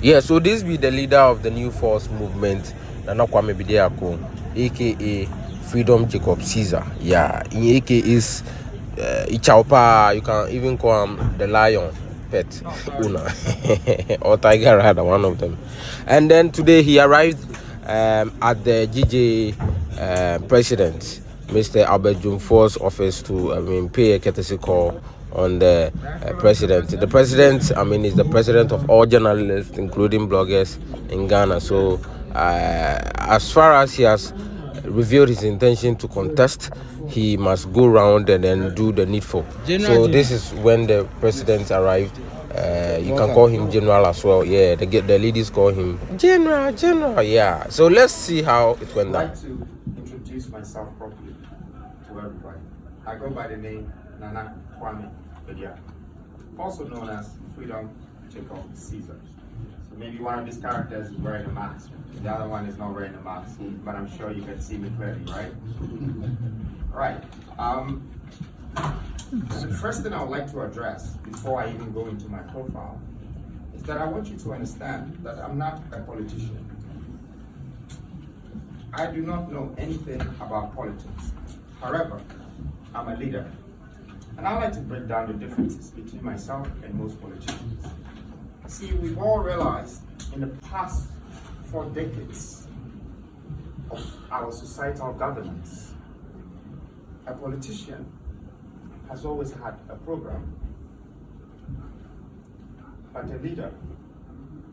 Yeah, so this be the leader of the New Force movement, Nana Kwame Bideako, aka Freedom Jacob Caesar. Yeah, in AK is Ichaupa. You can even call him the lion pet owner or tiger rather, one of them. And then today he arrived at the GJ president, Mr. Albert Jumfor's office to pay a courtesy call on the president. The president, is the president of all journalists, including bloggers in Ghana. So, as far as he has revealed his intention to contest, he must go around and then do the needful. So this is when the president arrived. You can call him General as well. Yeah, the ladies call him General. Yeah. So let's see how it went down. I'd like to introduce myself properly to everybody. I go by the name Nana Kwame Bideako, also known as Freedom Jacob Caesar. So maybe one of these characters is wearing a mask. The other one is not wearing a mask, but I'm sure you can see me clearly, right? Right. The first thing I would like to address before I even go into my profile is that I want you to understand that I'm not a politician. I do not know anything about politics. However, I'm a leader. And I like to break down the differences between myself and most politicians. See, we've all realized in the past 4 decades of our societal governance, a politician has always had a program, but a leader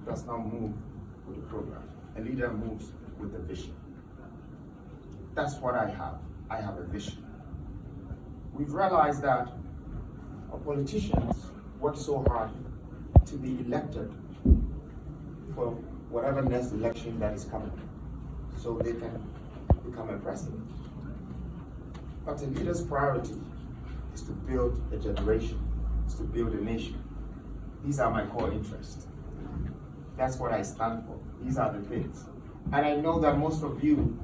does not move with the program. A leader moves with a vision. That's what I have. I have a vision. We've realized that our politicians work so hard to be elected for whatever next election that is coming, so they can become a president. But a leader's priority is to build a generation, is to build a nation. These are my core interests. That's what I stand for. These are the things. And I know that most of you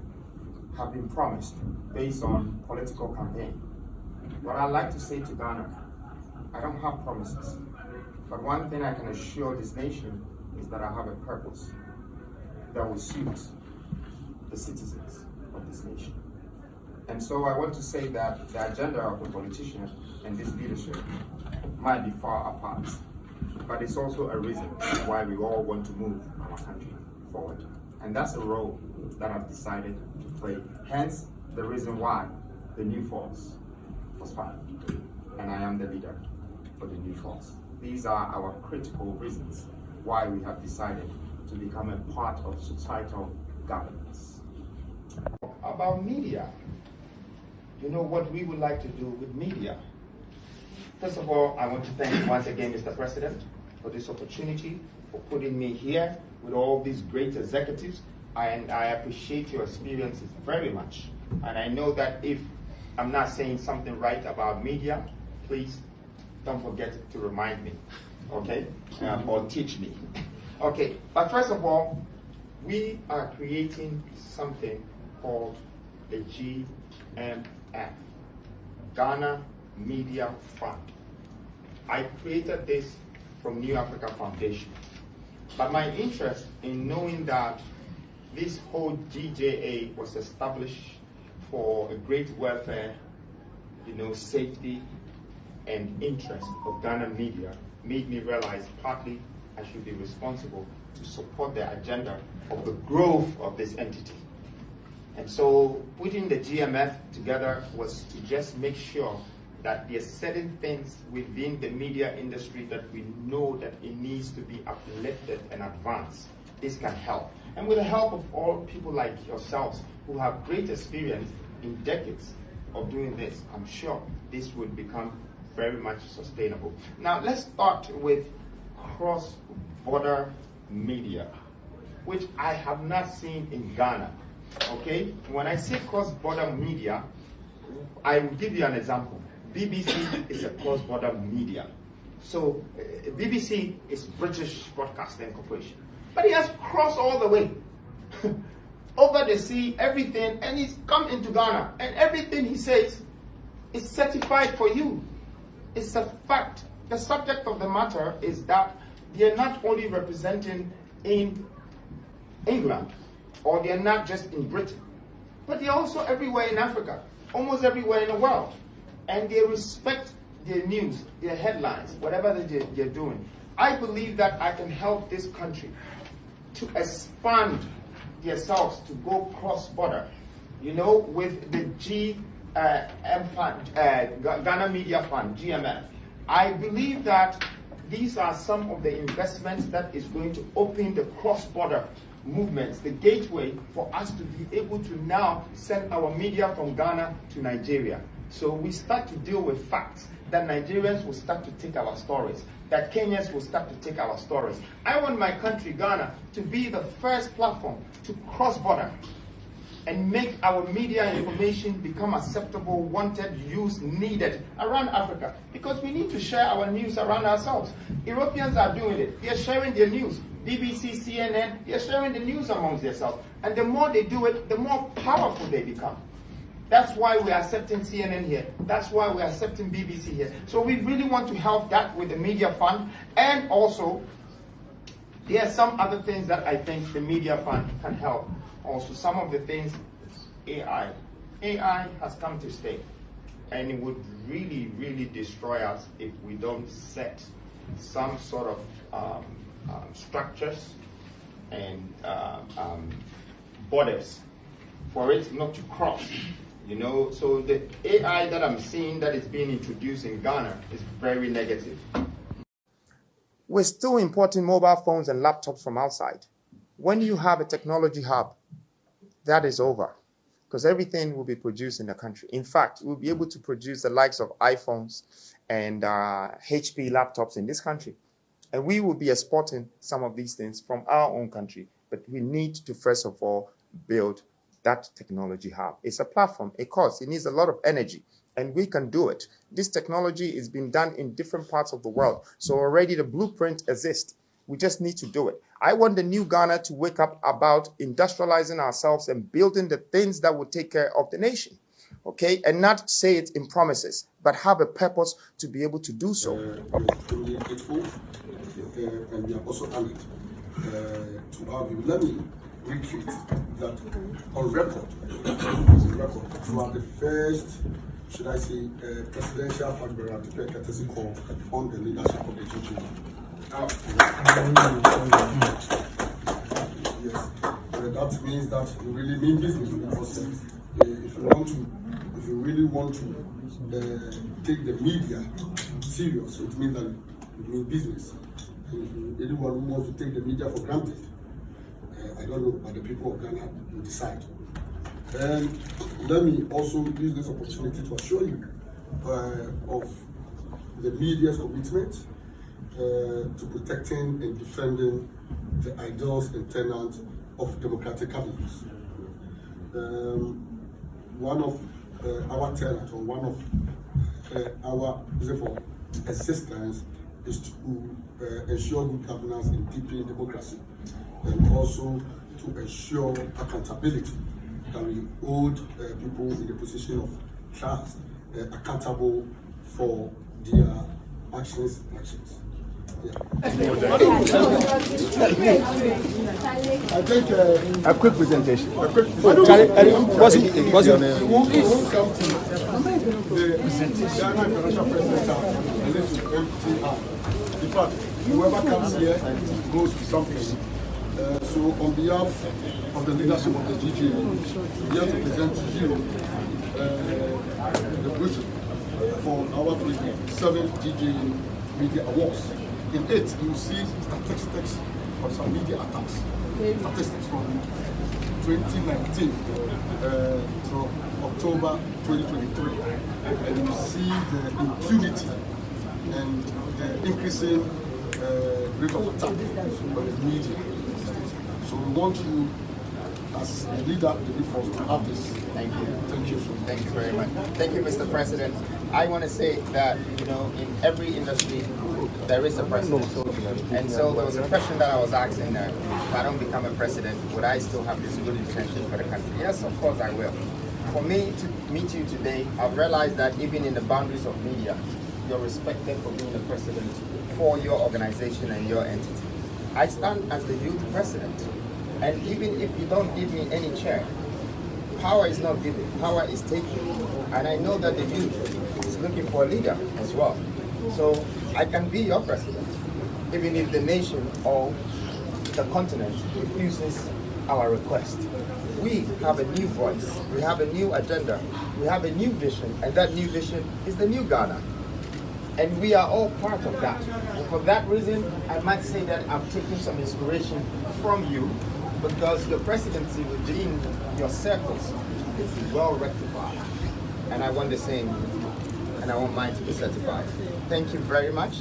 have been promised based on political campaign. What I like to say to Ghana, I don't have promises. But one thing I can assure this nation is that I have a purpose that will suit the citizens of this nation. And so I want to say that the agenda of the politician and this leadership might be far apart, but it's also a reason why we all want to move our country forward. And that's a role that I've decided to play. Hence, the reason why the New Force was founded. And I am the leader for the New Force. These are our critical reasons why we have decided to become a part of societal governance. About media, you know what we would like to do with media. First of all, I want to thank once again Mr. President for this opportunity, for putting me here with all these great executives. And I appreciate your experiences very much. And I know that if I'm not saying something right about media, please don't forget to remind me, okay? Or teach me. Okay, but first of all, we are creating something called the GMF, Ghana Media Fund. I created this from New Africa Foundation. But my interest in knowing that this whole GJA was established for a great welfare, safety and interest of Ghana media made me realize partly I should be responsible to support the agenda of the growth of this entity. And so putting the GMF together was to just make sure that there are certain things within the media industry that we know that it needs to be uplifted and advanced. This can help. And with the help of all people like yourselves who have great experience in decades of doing this, I'm sure this will become very much sustainable. Now let's start with cross-border media, which I have not seen in Ghana. Okay, when I say cross-border media, I will give you an example. BBC is a cross-border media. So BBC is British Broadcasting Corporation, but it has crossed all the way over the sea, everything, and he's come into Ghana, and everything he says is certified for you. It's a fact. The subject of the matter is that they're not only representing in England, or they're not just in Britain, but they're also everywhere in Africa, almost everywhere in the world. And they respect their news, their headlines, whatever they're doing. I believe that I can help this country to expand themselves, to go cross-border, you know, with the Ghana Media Fund, GMF. I believe that these are some of the investments that is going to open the cross-border movements, the gateway for us to be able to now send our media from Ghana to Nigeria. So we start to deal with facts, that Nigerians will start to take our stories, that Kenyans will start to take our stories. I want my country, Ghana, to be the first platform to cross-border and make our media information become acceptable, wanted, used, needed around Africa. Because we need to share our news around ourselves. Europeans are doing it. They're sharing their news. BBC, CNN, they're sharing the news amongst themselves. And the more they do it, the more powerful they become. That's why we're accepting CNN here. That's why we're accepting BBC here. So we really want to help that with the media fund. And also, there are some other things that I think the media fund can help. Also, some of the things, AI. AI has come to stay. And it would really, really destroy us if we don't set some sort of structures and borders for it not to cross. You know, so the AI that I'm seeing that is being introduced in Ghana is very negative. We're still importing mobile phones and laptops from outside. When you have a technology hub, that is over, because everything will be produced in the country. In fact, we'll be able to produce the likes of iPhones and HP laptops in this country. And we will be exporting some of these things from our own country. But we need to, first of all, build that technology hub. It's a platform, it costs, it needs a lot of energy, and we can do it. This technology is being done in different parts of the world. So already the blueprint exists. We just need to do it. I want the new Ghana to wake up about industrializing ourselves and building the things that will take care of the nation, okay? And not say it in promises, but have a purpose to be able to do so. We are extremely grateful, and we are also honored to have you. Let me retreat that on record, you are the first, should I say, presidential flag bearer to pay a courtesy call on the leadership of the GH. Yes, that means that you really mean business, because if you really want to take the media serious, it means that you mean business. And if you really want to take the media for granted, I don't know, but the people of Ghana will decide. And let me also use this opportunity to assure you of the media's commitment to protecting and defending the ideals and tenets of democratic avenues. One of our tenets, or one of our reason for existence, is to ensure good governance and deepen democracy, and also to ensure accountability, that we hold people in the position of trust accountable for their actions. Yeah. I think a quick presentation. Who will come to the Ghana International President and this is MTR. In fact, whoever comes here goes to something. So on behalf of the leadership of the GH, we are to present to you the vision for our 27th GH Media Awards. In it, you will see statistics of some media attacks. Statistics from 2019 to October 2023. And you see the impunity and the increasing rate of attack on the media. So we want you, as a leader of the force, to have this. Thank you. Thank you. Thank you very much. Thank you, Mr. President. I want to say that, you know, in every industry, there is a president. And so there was a question that I was asking that if I don't become a president, would I still have this good intention for the country? Yes, of course I will. For me to meet you today, I've realized that even in the boundaries of media, you're respected for being the president for your organization and your entity. I stand as the youth president, and even if you don't give me any chair, power is not given, power is taken. And I know that the youth is looking for a leader as well. So I can be your president, even if the nation or the continent refuses our request. We have a new voice, we have a new agenda, we have a new vision, and that new vision is the new Ghana. And we are all part of that. And for that reason, I might say that I've taken some inspiration from you, because your presidency within your circles is well rectified. And I want the same, and I want mine to be certified. Thank you very much.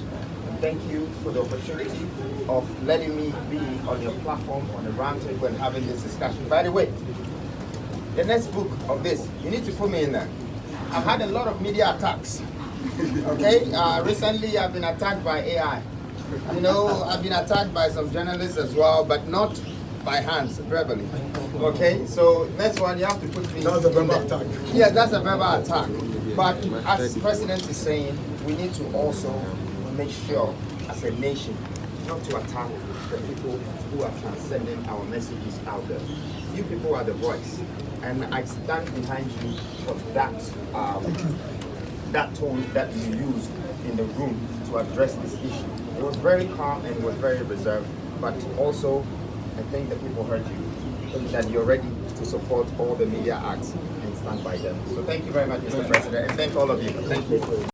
And thank you for the opportunity of letting me be on your platform, on the roundtable, and having this discussion. By the way, the next book of this, you need to put me in there. I've had a lot of media attacks. Okay, recently I've been attacked by AI. You know, I've been attacked by some journalists as well, but not by hands, verbally. Okay, so next one you have to put me. That's a verbal attack. Yes, that's a verbal attack. But as the president is saying, we need to also make sure, as a nation, not to attack the people who are transcending our messages out there. You people are the voice, and I stand behind you for that. That tone that you used in the room to address this issue. It was very calm and it was very reserved, but also I think the people heard you, that you're ready to support all the media acts and stand by them. So thank you very much, Mr. President, and thank all of you. Thank you.